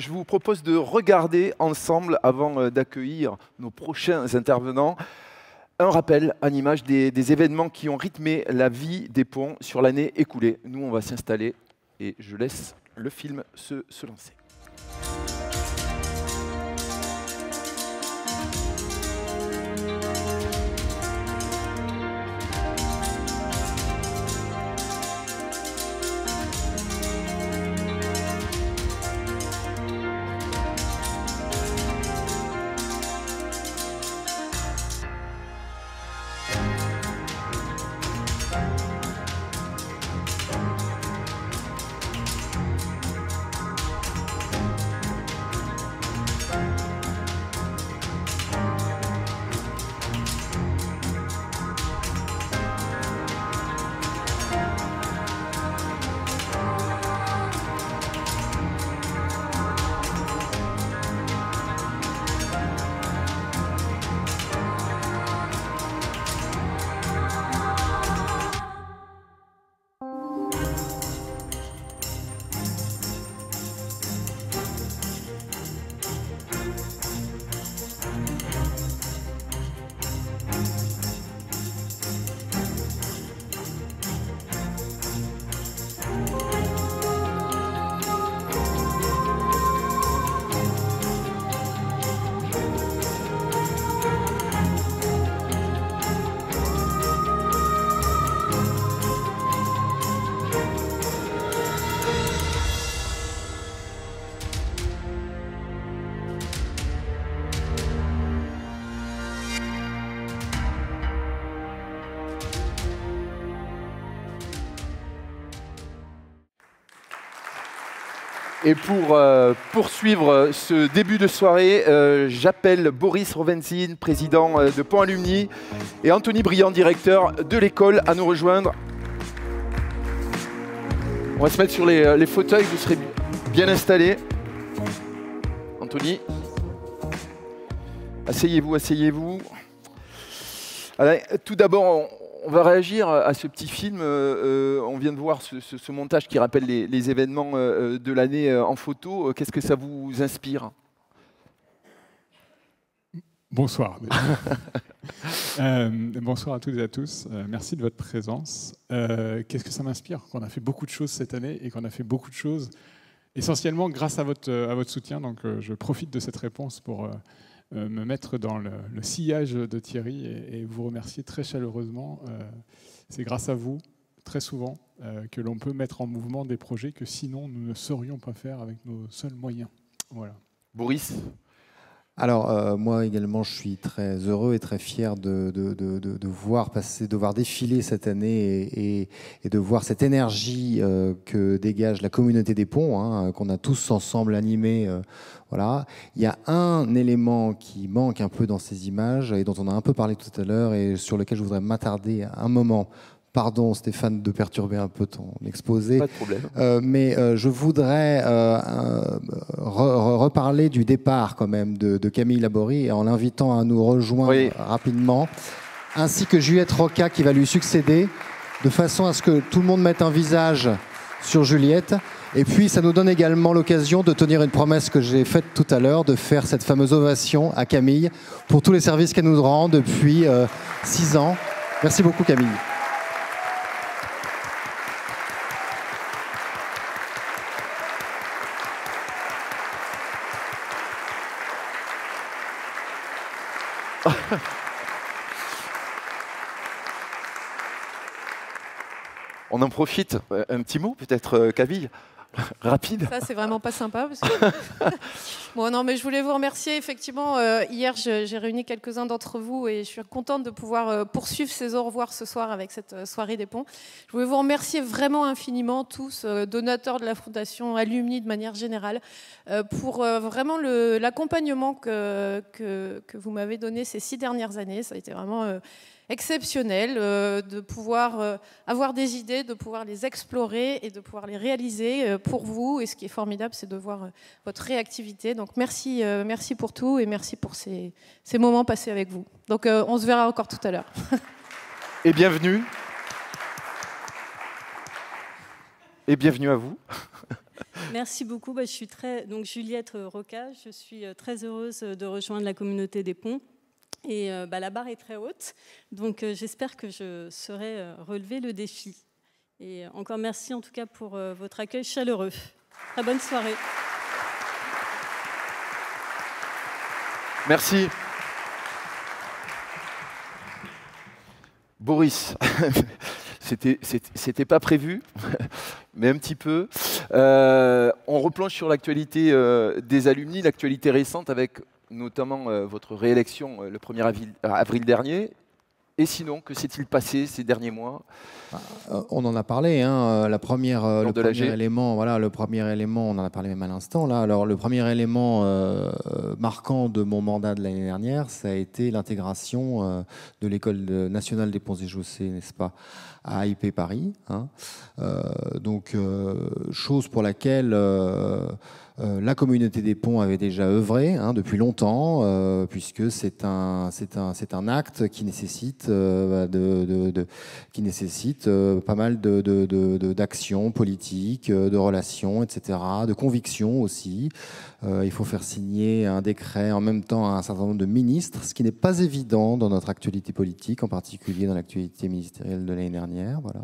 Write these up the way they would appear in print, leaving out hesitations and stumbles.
je vous propose de regarder ensemble, avant d'accueillir nos prochains intervenants, un rappel en image des événements qui ont rythmé la vie des ponts sur l'année écoulée. Nous, on va s'installer et je laisse le film se lancer. Et pour poursuivre ce début de soirée, j'appelle Boris Rovenzin, président de Pont Alumni, et Anthony Briand, directeur de l'école, à nous rejoindre. On va se mettre sur les fauteuils, vous serez bien installés. Anthony, asseyez-vous, asseyez-vous. Alors, tout d'abord, on va réagir à ce petit film. On vient de voir ce montage qui rappelle les événements de l'année en photo. Qu'est-ce que ça vous inspire? Bonsoir. Bonsoir à toutes et à tous. Merci de votre présence. Qu'est-ce que ça m'inspire? Qu'on a fait beaucoup de choses cette année et qu'on a fait beaucoup de choses essentiellement grâce à votre soutien. Donc je profite de cette réponse pour me mettre dans le sillage de Thierry et vous remercier très chaleureusement. C'est grâce à vous, très souvent, que l'on peut mettre en mouvement des projets que sinon nous ne saurions pas faire avec nos seuls moyens. Voilà. Boris? Alors, moi également, je suis très heureux et très fier de voir défiler cette année et de voir cette énergie que dégage la communauté des ponts, hein, qu'on a tous ensemble animé. Voilà. Il y a un élément qui manque un peu dans ces images et dont on a un peu parlé tout à l'heure et sur lequel je voudrais m'attarder un moment. Pardon Stéphane de perturber un peu ton exposé. Pas de problème. Mais je voudrais reparler du départ quand même de Camille Laborie en l'invitant à nous rejoindre rapidement, ainsi que Juliette Roca qui va lui succéder, de façon à ce que tout le monde mette un visage sur Juliette. Et puis ça nous donne également l'occasion de tenir une promesse que j'ai faite tout à l'heure, de faire cette fameuse ovation à Camille pour tous les services qu'elle nous rend depuis 6 ans. Merci beaucoup Camille. On en profite. Un petit mot, peut-être, Camille, rapide. Ça, c'est vraiment pas sympa. Parce que... bon, non, mais je voulais vous remercier. Effectivement, hier, j'ai réuni quelques-uns d'entre vous et je suis contente de pouvoir poursuivre ces au revoir ce soir avec cette soirée des ponts. Je voulais vous remercier vraiment infiniment, tous, donateurs de la Fondation Alumni de manière générale, pour vraiment l'accompagnement que vous m'avez donné ces 6 dernières années. Ça a été vraiment... exceptionnel de pouvoir avoir des idées, de pouvoir les explorer et de pouvoir les réaliser pour vous. Et ce qui est formidable, c'est de voir votre réactivité. Donc merci, merci pour tout et merci pour ces moments passés avec vous. Donc on se verra encore tout à l'heure. Et bienvenue. Et bienvenue à vous. Merci beaucoup. Je suis donc Juliette Roca, je suis très heureuse de rejoindre la communauté des ponts. Et la barre est très haute, donc j'espère que je saurai relever le défi. Et encore merci en tout cas pour votre accueil chaleureux. Très bonne soirée. Merci. Boris, c'était pas prévu, mais un petit peu. On replonge sur l'actualité des alumni, l'actualité récente avec notamment votre réélection le 1er avril dernier. Et sinon, que s'est-il passé ces derniers mois? On en a parlé, hein, le premier élément, on en a parlé même à l'instant. Alors, le premier élément marquant de mon mandat de l'année dernière, ça a été l'intégration de l'École nationale des ponts et chaussées, n'est-ce pas, à IP Paris. Hein. Chose pour laquelle la communauté des ponts avait déjà œuvré depuis longtemps, puisque c'est un acte qui nécessite, pas mal d'actions politiques, de relations, etc., de convictions aussi. Il faut faire signer un décret en même temps à un certain nombre de ministres, ce qui n'est pas évident dans notre actualité politique, en particulier dans l'actualité ministérielle de l'année dernière. Voilà.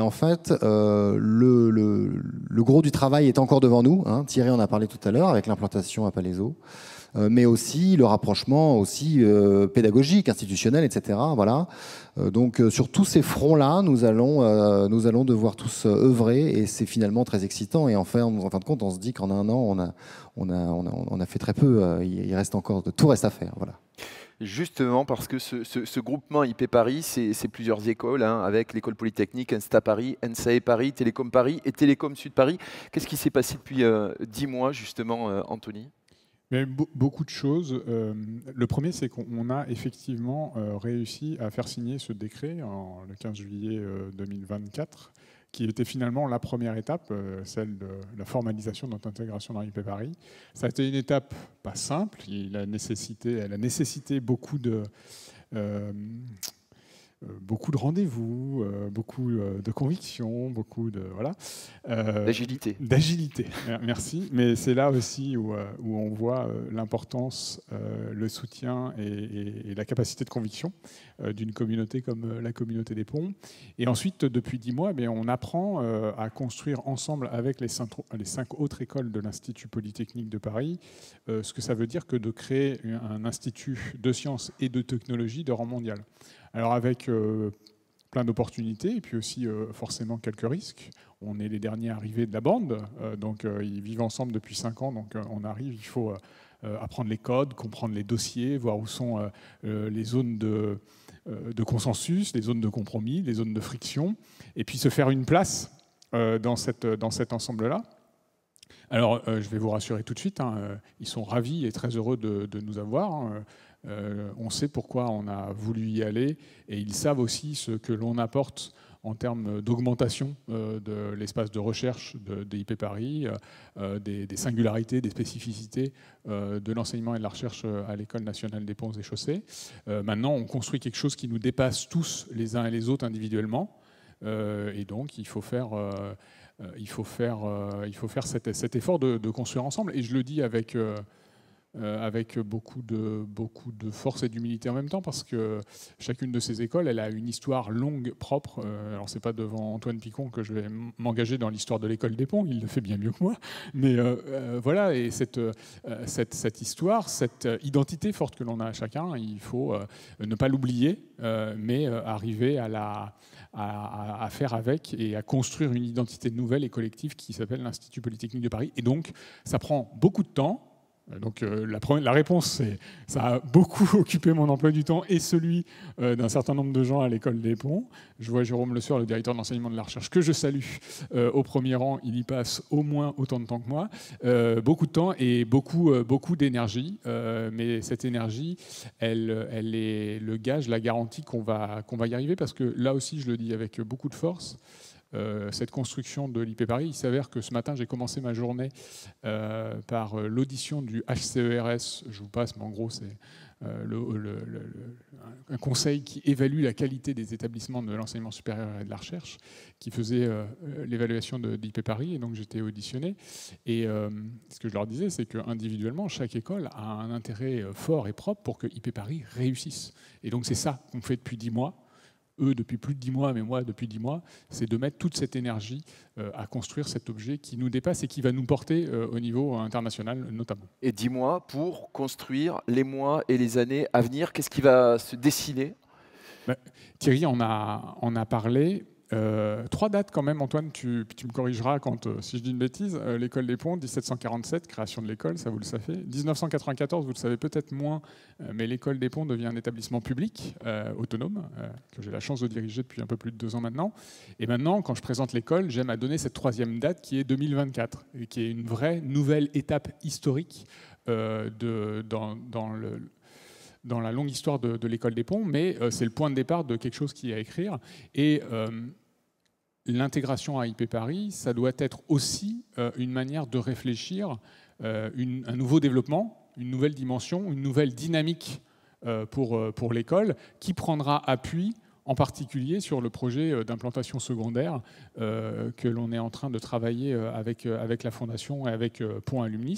En fait, le gros du travail est encore devant nous. Hein. Thierry en a parlé tout à l'heure avec l'implantation à Palaiseau. Mais aussi le rapprochement aussi pédagogique, institutionnel, etc. Voilà. Sur tous ces fronts-là, nous allons devoir tous œuvrer et c'est finalement très excitant. Et en fin de compte, on se dit qu'en un an, on a fait très peu. Il reste encore tout reste à faire. Voilà. Justement, parce que ce groupement IP Paris, c'est plusieurs écoles, avec l'école polytechnique, Insta Paris, NSAE Paris, Télécom Paris et Télécom Sud Paris. Qu'est-ce qui s'est passé depuis 10 mois, justement, Anthony ? Mais beaucoup de choses. Le premier, c'est qu'on a effectivement réussi à faire signer ce décret le 15 juillet 2024, qui était finalement la première étape, celle de la formalisation de notre intégration dans IP Paris. Ça a été une étape pas simple. Elle a nécessité beaucoup de rendez-vous, beaucoup de convictions, beaucoup de d'agilité. D'agilité, merci. Mais c'est là aussi où on voit l'importance, le soutien et la capacité de conviction d'une communauté comme la communauté des ponts. Et ensuite, depuis 10 mois, on apprend à construire ensemble avec les 5 autres écoles de l'Institut Polytechnique de Paris ce que ça veut dire que de créer un institut de sciences et de technologie de rang mondial. Alors avec plein d'opportunités et puis aussi forcément quelques risques. On est les derniers arrivés de la bande, donc ils vivent ensemble depuis 5 ans, donc on arrive, il faut apprendre les codes, comprendre les dossiers, voir où sont les zones de consensus, les zones de compromis, les zones de friction, et puis se faire une place dans cet ensemble-là. Alors, je vais vous rassurer tout de suite, ils sont ravis et très heureux de nous avoir. On sait pourquoi on a voulu y aller et ils savent aussi ce que l'on apporte en termes d'augmentation de l'espace de recherche de IP Paris, des singularités, des spécificités de l'enseignement et de la recherche à l'École nationale des ponts et chaussées. Maintenant, on construit quelque chose qui nous dépasse tous les uns et les autres individuellement et donc il faut faire cet effort de construire ensemble. Et je le dis avec beaucoup de force et d'humilité en même temps, parce que chacune de ces écoles, elle a une histoire longue, propre. Alors, c'est pas devant Antoine Picon que je vais m'engager dans l'histoire de l'école des ponts, il le fait bien mieux que moi. Mais voilà, et cette histoire, cette identité forte que l'on a à chacun, il faut ne pas l'oublier, mais arriver à faire avec et à construire une identité nouvelle et collective qui s'appelle l'Institut Polytechnique de Paris. Et donc, ça prend beaucoup de temps. Donc la réponse, c'est ça a beaucoup occupé mon emploi du temps et celui d'un certain nombre de gens à l'école des ponts. Je vois Jérôme Le Sueur, le directeur de l'enseignement de la recherche, que je salue au premier rang. Il y passe au moins autant de temps que moi. Beaucoup de temps et beaucoup d'énergie. Mais cette énergie, elle est le gage, la garantie qu'on va y arriver. Parce que là aussi, je le dis avec beaucoup de force, cette construction de l'IP Paris. Il s'avère que ce matin, j'ai commencé ma journée par l'audition du HCERS. Je vous passe, mais en gros, c'est un conseil qui évalue la qualité des établissements de l'enseignement supérieur et de la recherche, qui faisait l'évaluation d'IP Paris, et donc j'étais auditionné. Et ce que je leur disais, c'est qu'individuellement, chaque école a un intérêt fort et propre pour que IP Paris réussisse. Et donc c'est ça qu'on fait depuis 10 mois. Eux depuis plus de 10 mois, mais moi depuis 10 mois, c'est de mettre toute cette énergie à construire cet objet qui nous dépasse et qui va nous porter au niveau international notamment. Et 10 mois pour construire les mois et les années à venir. Qu'est-ce qui va se dessiner? Thierry en a parlé. 3 dates quand même, Antoine, tu me corrigeras si je dis une bêtise. L'école des Ponts, 1747, création de l'école, ça vous le savez. 1994, vous le savez peut-être moins, mais l'école des Ponts devient un établissement public autonome, que j'ai la chance de diriger depuis un peu plus de 2 ans maintenant. Et maintenant, quand je présente l'école, j'aime à donner cette 3e date qui est 2024, et qui est une vraie nouvelle étape historique dans la longue histoire de l'école des Ponts, mais c'est le point de départ de quelque chose qui est à écrire. Et l'intégration à IP Paris, ça doit être aussi une manière de réfléchir un nouveau développement, une nouvelle dimension, une nouvelle dynamique pour l'école, qui prendra appui en particulier sur le projet d'implantation secondaire que l'on est en train de travailler avec la Fondation et avec Pont Alumni.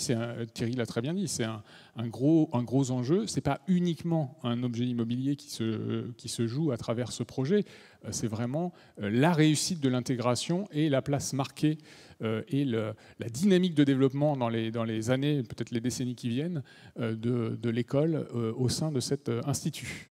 Thierry l'a très bien dit, c'est un gros enjeu. Ce n'est pas uniquement un objet immobilier qui se joue à travers ce projet, c'est vraiment la réussite de l'intégration et la place marquée et la dynamique de développement dans les années, peut-être les décennies qui viennent, de l'école au sein de cet institut.